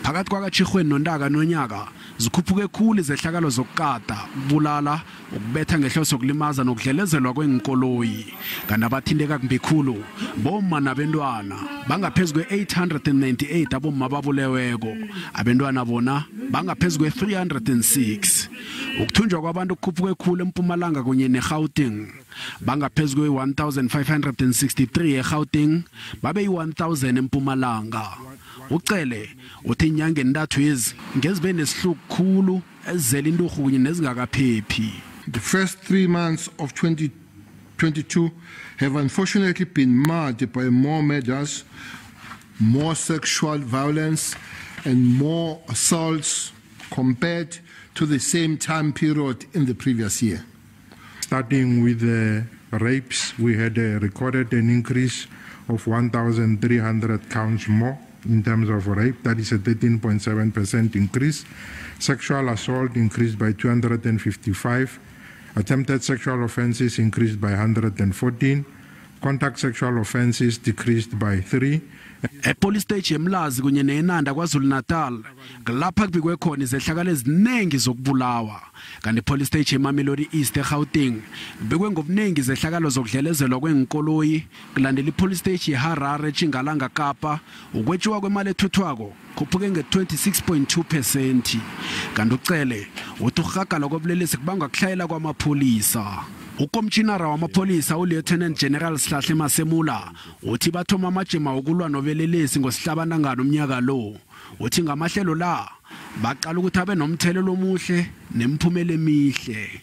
phakathi kwakaTjhirhweni noNtaka nonyaka zikhuphuke khulu izehlakalo zokukada, ukubulala, ukubetha ngehloso yokulimaza nokudlelezelwa kweenkoloyi. Kanti abathinteka kumbi khulu bomma nabentwana bangaphezulu kwe-898 abomma babuleweko, abentwana bona bangaphezulu kwe-306. Ukuthunjwa kwabantu kukhuphuke khulu eMpumalanga kunye neGauteng, bangaphezulu kwe-1563 eGauteng, babe yi-1000 eMpumalanga. uCele uthi eenyangeni entathu ezi ngezibe nesihluku khulu ezizela inturhu kunye nezingakaphephi. The first 3 months of 2022 have unfortunately been marred by more murders, more sexual violence, and more assaults compared to the same time period in the previous year. Starting with the rapes, we had recorded an increase of 1,300 counts more in terms of rape. That is a 13.7% increase. Sexual assault increased by 255. Attempted sexual offenses increased by 114. Contact sexual offenses decreased by 3. Police station eMlazi kunye neNanda KwaZulu-Natal lapha kubikwe khona izehlakalo eziningi zokubulawa, kanti police station eMamelodi East eGauteng kubikwe ngobuningi izehlakalo zokudlelezelwa kweenkoloyi, kulandela ipolice station eHarare eChingalanga Kapa ukwetshiwa kwemali ethuthwako khuphuke nge-26.2%. kanti uCele uthi ukurhagala kobulelesi kubanga kuhlayela kwamapholisa. uKomitjhinara wamapholisa uLieutenant General Sihlahle Masemula uthi bathoma amajima okulwa nobelelesi ngosihlabana ngalo umnyaka lo. Uthi ngamahlelo la baqala ukuthi abe nomthelelo omuhle nemiphumela emihle.